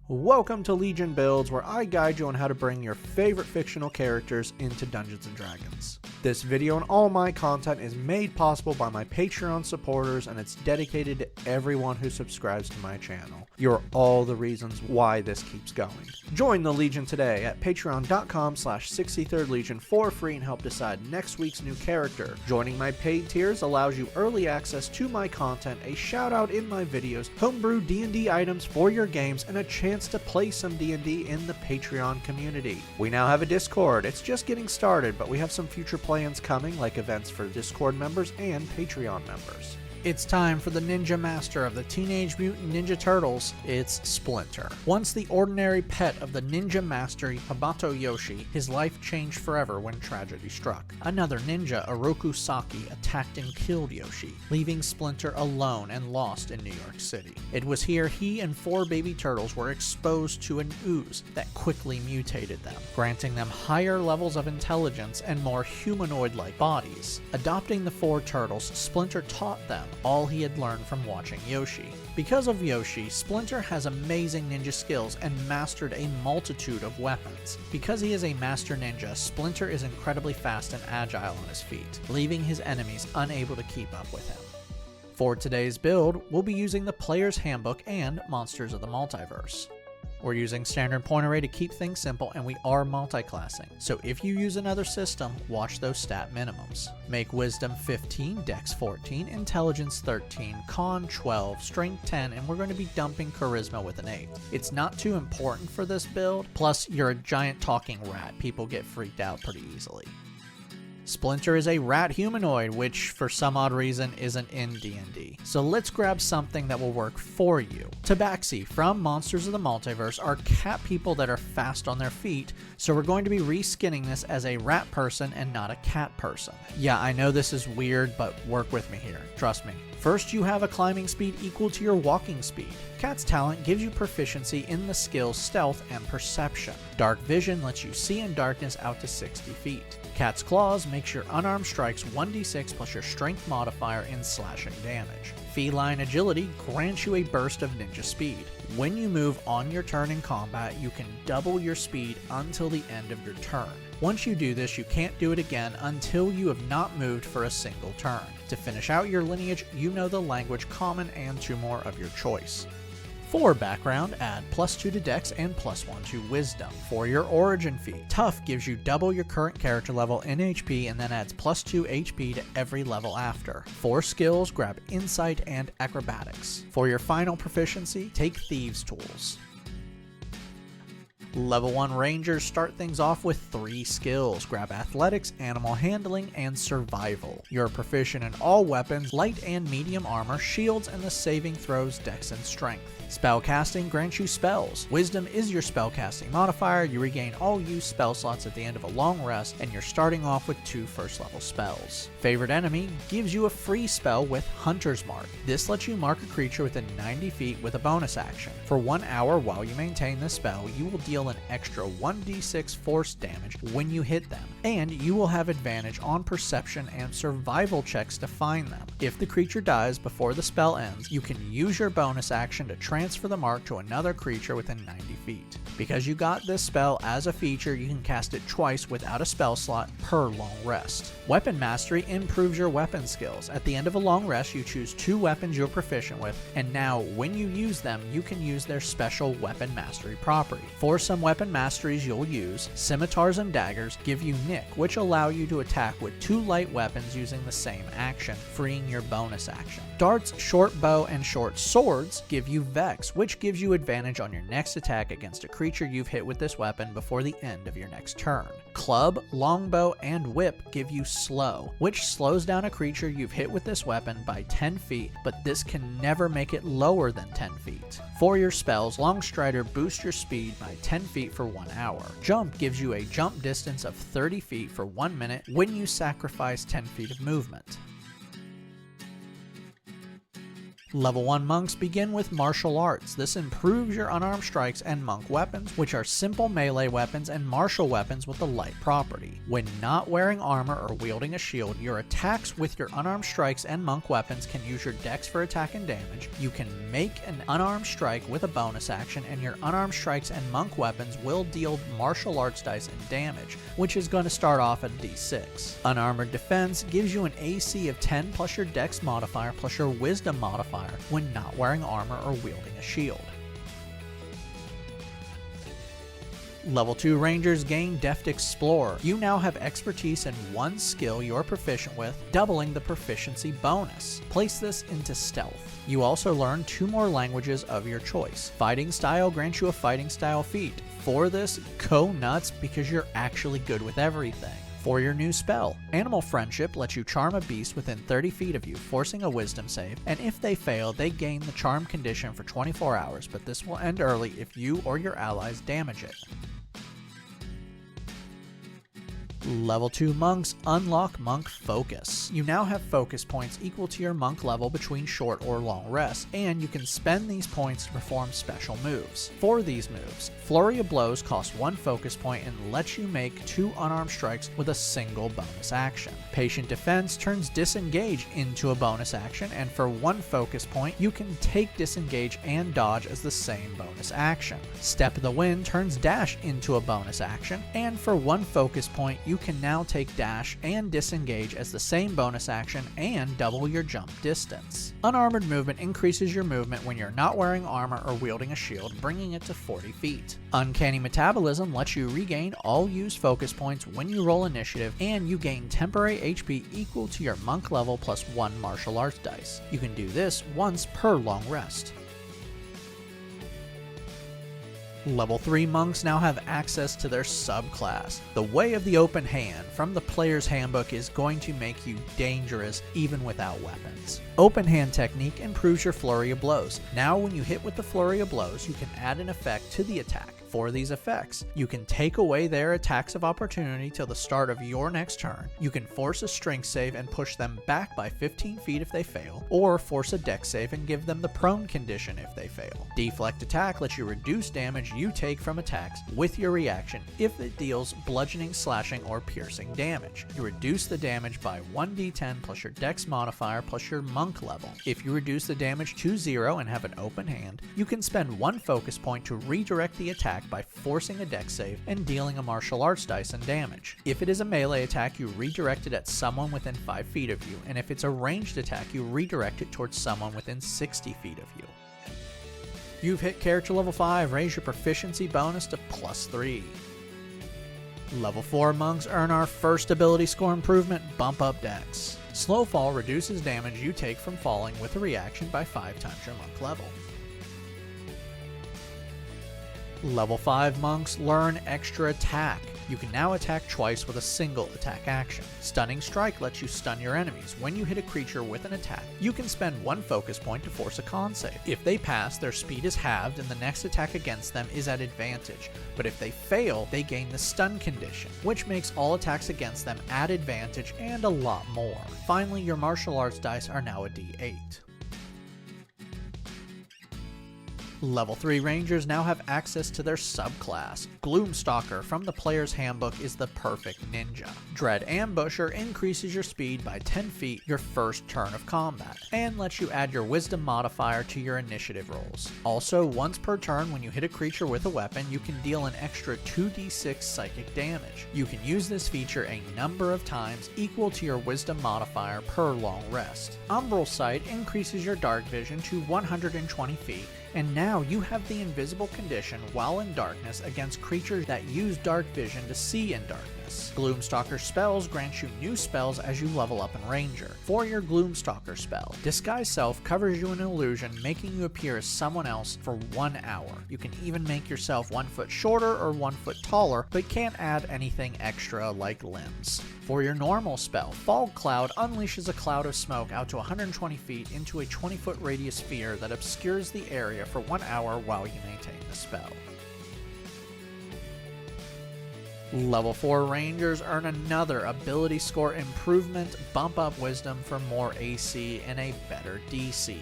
Welcome to Legion Builds, where I guide you on how to bring your favorite fictional characters into Dungeons & Dragons. This video and all my content is made possible by my Patreon supporters, and it's dedicated to everyone who subscribes to my channel. You're all the reasons why this keeps going. Join the Legion today at patreon.com/63rdlegion for free and help decide next week's new character. Joining my paid tiers allows you early access to my content, a shout out in my videos, homebrew D&D items for your games, and a chance to play some D&D in the Patreon community. We now have a Discord. It's just getting started, but we have some future plans coming, like events for Discord members and Patreon members. It's time for the Ninja Master of the Teenage Mutant Ninja Turtles. It's Splinter. Once the ordinary pet of the Ninja Master Habato Yoshi, his life changed forever when tragedy struck. Another ninja, Oroku Saki, attacked and killed Yoshi, leaving Splinter alone and lost in New York City. It was here he and 4 baby turtles were exposed to an ooze that quickly mutated them, granting them higher levels of intelligence and more humanoid-like bodies. Adopting the 4 turtles, Splinter taught them all he had learned from watching Yoshi. Because of Yoshi, Splinter has amazing ninja skills and mastered a multitude of weapons. Because he is a master ninja, Splinter is incredibly fast and agile on his feet, leaving his enemies unable to keep up with him. For today's build, we'll be using the Player's Handbook and Monsters of the Multiverse. We're using standard point array to keep things simple, and we are multi-classing, so if you use another system, watch those stat minimums. Make Wisdom 15, Dex 14, Intelligence 13, Con 12, Strength 10, and we're going to be dumping Charisma with an 8. It's not too important for this build, plus you're a giant talking rat, people get freaked out pretty easily. Splinter is a rat humanoid, which for some odd reason isn't in D&D. So let's grab something that will work for you. Tabaxi from Monsters of the Multiverse are cat people that are fast on their feet, so we're going to be reskinning this as a rat person and not a cat person. Yeah, I know this is weird, but work with me here, trust me. First, you have a climbing speed equal to your walking speed. Cat's talent gives you proficiency in the skills Stealth and Perception. Dark Vision lets you see in darkness out to 60 feet. Cat's Claws makes your unarmed strikes 1d6 plus your strength modifier in slashing damage. Feline Agility grants you a burst of ninja speed. When you move on your turn in combat, you can double your speed until the end of your turn. Once you do this, you can't do it again until you have not moved for a single turn. To finish out your lineage, you know the language Common and 2 more of your choice. For background, add +2 to Dex and +1 to Wisdom. For your origin feat, Tough gives you double your current character level in HP and then adds +2 HP to every level after. For skills, grab Insight and Acrobatics. For your final proficiency, take Thieves' Tools. Level 1 Rangers start things off with 3 skills. Grab Athletics, Animal Handling, and Survival. You're proficient in all weapons, light and medium armor, shields, and the saving throws Dex and Strength. Spellcasting grants you spells. Wisdom is your spellcasting modifier. You regain all used spell slots at the end of a long rest, and you're starting off with 2 first-level spells. Favorite Enemy gives you a free spell with Hunter's Mark. This lets you mark a creature within 90 feet with a bonus action. For 1 hour while you maintain this spell, you will deal an extra 1d6 force damage when you hit them, and you will have advantage on perception and survival checks to find them. If the creature dies before the spell ends, you can use your bonus action to transfer the mark to another creature within 90 feet. Because you got this spell as a feature, you can cast it twice without a spell slot per long rest. Weapon Mastery improves your weapon skills. At the end of a long rest, you choose 2 weapons you're proficient with, and now when you use them, you can use their special Weapon Mastery property. For some weapon masteries you'll use, Scimitars and Daggers give you Nick, which allow you to attack with 2 light weapons using the same action, freeing your bonus action. Darts, Short Bow, and Short Swords give you Vex, which gives you advantage on your next attack against a creature you've hit with this weapon before the end of your next turn. Club, Longbow, and Whip give you Slow, which slows down a creature you've hit with this weapon by 10 feet, but this can never make it lower than 10 feet. For your spells, Longstrider boosts your speed by 10 feet for 1 hour. Jump gives you a jump distance of 30 feet for 1 minute when you sacrifice 10 feet of movement. Level 1 monks begin with martial arts. This improves your unarmed strikes and monk weapons, which are simple melee weapons and martial weapons with a light property. When not wearing armor or wielding a shield, your attacks with your unarmed strikes and monk weapons can use your dex for attack and damage. You can make an unarmed strike with a bonus action, and your unarmed strikes and monk weapons will deal martial arts dice and damage, which is going to start off at a d6. Unarmored defense gives you an AC of 10 plus your dex modifier plus your wisdom modifier when not wearing armor or wielding a shield. Level 2 Rangers gain Deft Explorer. You now have expertise in one skill you're proficient with, doubling the proficiency bonus. Place this into Stealth. You also learn 2 more languages of your choice. Fighting Style grants you a Fighting Style feat. For this, go nuts because you're actually good with everything. For your new spell, Animal Friendship lets you charm a beast within 30 feet of you, forcing a wisdom save, and if they fail, they gain the charm condition for 24 hours, but this will end early if you or your allies damage it. Level 2 monks unlock Monk Focus. You now have focus points equal to your monk level between short or long rests, and you can spend these points to perform special moves. For these moves, Flurry of Blows costs 1 focus point and lets you make 2 unarmed strikes with a single bonus action. Patient Defense turns Disengage into a bonus action, and for 1 focus point, you can take Disengage and Dodge as the same bonus action. Step of the Wind turns Dash into a bonus action, and for 1 focus point, you can now take Dash and Disengage as the same bonus action and double your jump distance. Unarmored Movement increases your movement when you're not wearing armor or wielding a shield, bringing it to 40 feet. Uncanny Metabolism lets you regain all used focus points when you roll initiative, and you gain temporary HP equal to your monk level plus 1 martial arts dice. You can do this once per long rest. Level 3 monks now have access to their subclass. The Way of the Open Hand from the player's handbook is going to make you dangerous even without weapons. Open Hand technique improves your Flurry of Blows. Now when you hit with the Flurry of Blows, you can add an effect to the attack. For these effects, you can take away their attacks of opportunity till the start of your next turn, you can force a strength save and push them back by 15 feet if they fail, or force a dex save and give them the prone condition if they fail. Deflect Attack lets you reduce damage you take from attacks with your reaction if it deals bludgeoning, slashing, or piercing damage. You reduce the damage by 1d10 plus your dex modifier plus your monk level. If you reduce the damage to 0 and have an open hand, you can spend 1 focus point to redirect the attack by forcing a dex save and dealing a martial arts dice and damage. If it is a melee attack, you redirect it at someone within 5 feet of you, and if it's a ranged attack, you redirect it towards someone within 60 feet of you. You've hit character level 5, raise your proficiency bonus to +3. Level 4 monks earn our first ability score improvement, Bump Up Dex. Slow Fall reduces damage you take from falling with a reaction by 5 times your monk level. Level 5 monks learn Extra Attack. You can now attack twice with a single attack action. Stunning Strike lets you stun your enemies. When you hit a creature with an attack, you can spend 1 focus point to force a con save. If they pass, their speed is halved and the next attack against them is at advantage, but if they fail, they gain the stun condition, which makes all attacks against them at advantage and a lot more. Finally, your martial arts dice are now a d8. Level 3 Rangers now have access to their subclass. Gloomstalker from the player's handbook is the perfect ninja. Dread Ambusher increases your speed by 10 feet your first turn of combat, and lets you add your wisdom modifier to your initiative rolls. Also, once per turn when you hit a creature with a weapon, you can deal an extra 2d6 psychic damage. You can use this feature a number of times equal to your wisdom modifier per long rest. Umbral Sight increases your dark vision to 120 feet, and now you have the invisible condition while in darkness against creatures that use dark vision to see in darkness. Gloomstalker spells grant you new spells as you level up in Ranger. For your Gloomstalker spell, Disguise Self covers you in an illusion, making you appear as someone else for 1 hour. You can even make yourself 1 foot shorter or 1 foot taller, but can't add anything extra like limbs. For your normal spell, Fog Cloud unleashes a cloud of smoke out to 120 feet into a 20-foot radius sphere that obscures the area for 1 hour while you maintain the spell. Level 4 Rangers earn another ability score improvement, Bump Up Wisdom for more AC and a better DC.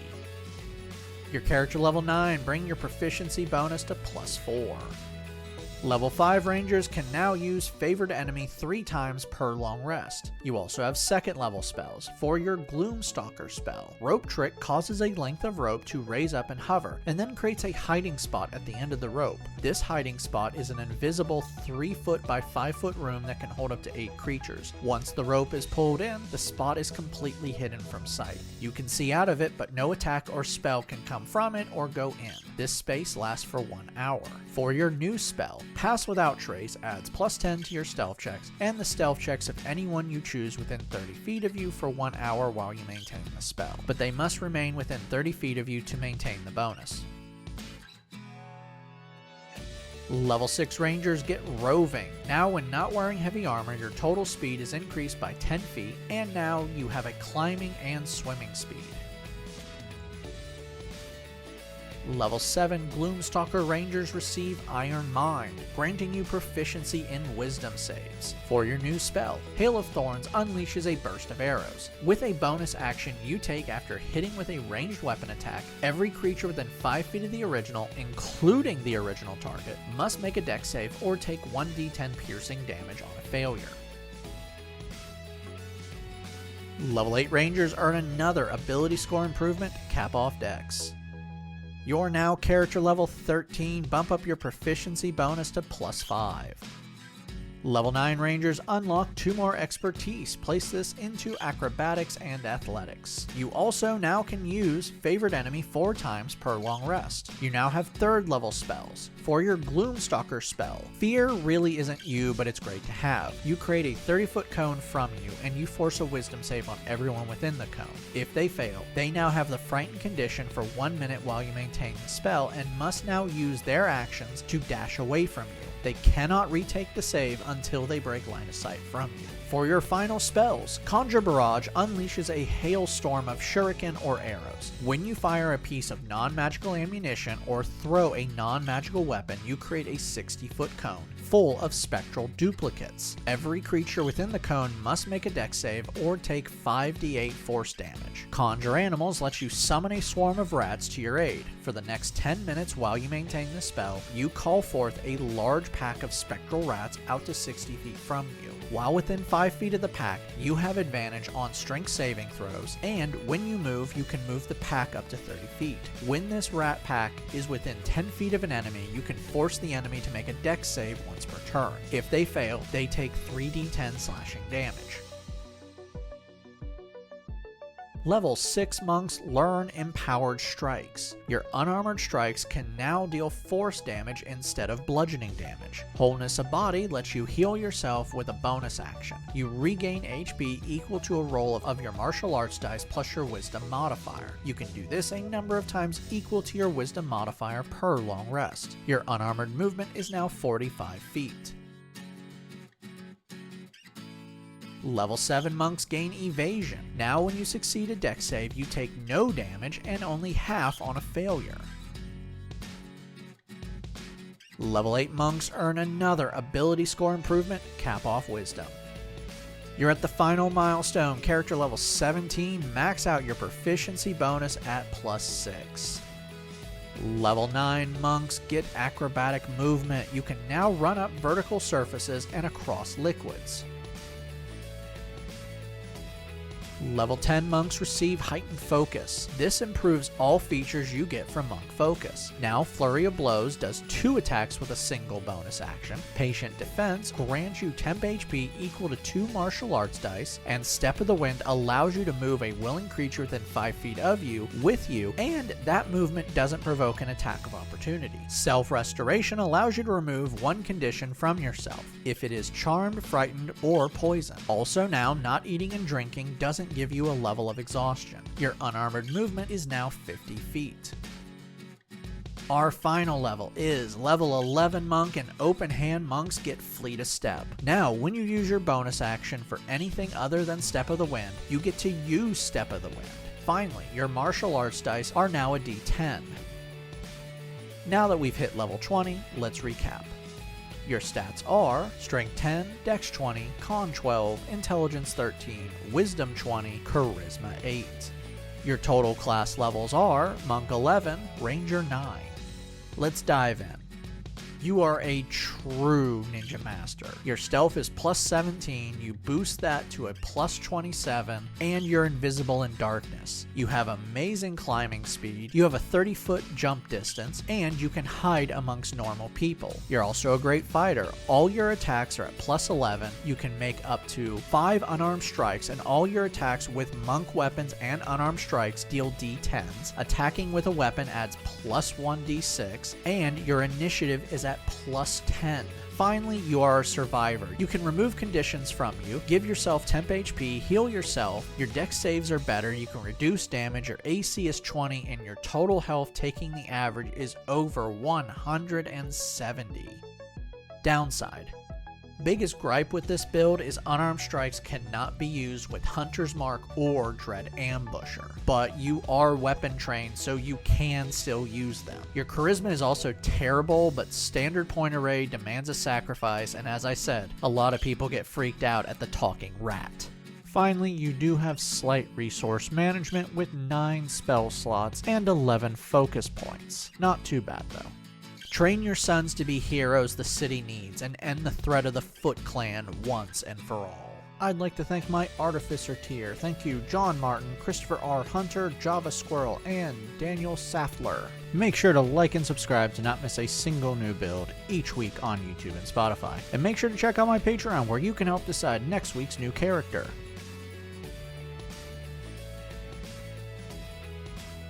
Your character level 9, bring your proficiency bonus to +4. Level 5 Rangers can now use Favored Enemy 3 times per long rest. You also have second level spells. For your Gloomstalker spell, Rope Trick causes a length of rope to raise up and hover, and then creates a hiding spot at the end of the rope. This hiding spot is an invisible 3 foot by 5 foot room that can hold up to 8 creatures. Once the rope is pulled in, the spot is completely hidden from sight. You can see out of it, but no attack or spell can come from it or go in. This space lasts for 1 hour. For your new spell, Pass Without Trace adds +10 to your stealth checks and the stealth checks of anyone you choose within 30 feet of you for 1 hour while you maintain the spell, but they must remain within 30 feet of you to maintain the bonus. Level 6 Rangers get Roving. Now when not wearing heavy armor, your total speed is increased by 10 feet, and now you have a climbing and swimming speed. Level 7 Gloomstalker Rangers receive Iron Mind, granting you proficiency in wisdom saves. For your new spell, Hail of Thorns unleashes a burst of arrows. With a bonus action you take after hitting with a ranged weapon attack, every creature within 5 feet of the original, including the original target, must make a dex save or take 1d10 piercing damage on a failure. Level 8 Rangers earn another ability score improvement, Cap Off Dex. You're now character level 13, bump up your proficiency bonus to +5. Level 9 Rangers unlock 2 more expertise, place this into acrobatics and athletics. You also now can use Favored Enemy 4 times per long rest. You now have 3rd level spells. For your Gloomstalker spell, Fear really isn't you, but it's great to have. You create a 30-foot cone from you, and you force a wisdom save on everyone within the cone. If they fail, they now have the Frightened condition for 1 minute while you maintain the spell, and must now use their actions to dash away from you. They cannot retake the save until they break line of sight from you. For your final spells, Conjure Barrage unleashes a hailstorm of shuriken or arrows. When you fire a piece of non-magical ammunition or throw a non-magical weapon, you create a 60-foot cone full of spectral duplicates. Every creature within the cone must make a dex save or take 5d8 force damage. Conjure Animals lets you summon a swarm of rats to your aid. For the next 10 minutes while you maintain the spell, you call forth a large pack of spectral rats out to 60 feet from you. While within 5 feet of the pack, you have advantage on strength saving throws, and when you move, you can move the pack up to 30 feet. When this rat pack is within 10 feet of an enemy, you can force the enemy to make a dex save once per turn. If they fail, they take 3d10 slashing damage. Level 6 monks learn Empowered Strikes. Your unarmored strikes can now deal force damage instead of bludgeoning damage. Wholeness of Body lets you heal yourself with a bonus action. You regain HP equal to a roll of your martial arts dice plus your wisdom modifier. You can do this a number of times equal to your wisdom modifier per long rest. Your unarmored movement is now 45 feet. Level 7 monks gain Evasion. Now when you succeed a dex save, you take no damage and only half on a failure. Level 8 monks earn another ability score improvement, Cap Off Wisdom. You're at the final milestone, character level 17, max out your proficiency bonus at +6. Level 9 monks get Acrobatic Movement. You can now run up vertical surfaces and across liquids. Level 10 monks receive Heightened Focus. This improves all features you get from Monk Focus. Now Flurry of Blows does 2 attacks with a single bonus action. Patient Defense grants you temp HP equal to 2 martial arts dice, and Step of the Wind allows you to move a willing creature within 5 feet of you with you, and that movement doesn't provoke an attack of opportunity. Self-Restoration allows you to remove 1 condition from yourself, if it is Charmed, Frightened, or Poison. Also now, not eating and drinking doesn't give you a level of exhaustion. Your unarmored movement is now 50 feet. Our final level is level 11 monk, and open hand monks get Fleet of Step. Now when you use your bonus action for anything other than Step of the Wind, you get to use Step of the Wind. Finally, your martial arts dice are now a d10. Now that we've hit level 20, let's recap. Your stats are Strength 10, Dex 20, Con 12, Intelligence 13, Wisdom 20, Charisma 8. Your total class levels are Monk 11, Ranger 9. Let's dive in. You are a true ninja master. Your stealth is plus 17, you boost that to a plus 27, and you're invisible in darkness. You have amazing climbing speed, you have a 30-foot jump distance, and you can hide amongst normal people. You're also a great fighter. All your attacks are at plus 11, you can make up to 5 unarmed strikes, and all your attacks with monk weapons and unarmed strikes deal d10s. Attacking with a weapon adds plus 1d6, and your initiative is at plus 10. Finally, you are a survivor. You can remove conditions from you, give yourself temp HP, heal yourself, your dex saves are better, you can reduce damage, your AC is 20, and your total health taking the average is over 170. Downside. Biggest gripe with this build is unarmed strikes cannot be used with Hunter's Mark or Dread Ambusher, but you are weapon trained so you can still use them. Your charisma is also terrible, but standard point array demands a sacrifice, and as I said, a lot of people get freaked out at the talking rat. Finally, you do have slight resource management with 9 spell slots and 11 focus points. Not too bad though. Train your sons to be heroes the city needs and end the threat of the Foot Clan once and for all. I'd like to thank my Artificer tier. Thank you John Martin, Christopher R. Hunter, Java Squirrel, and Daniel Saftler. Make sure to like and subscribe to not miss a single new build each week on YouTube and Spotify. And make sure to check out my Patreon where you can help decide next week's new character.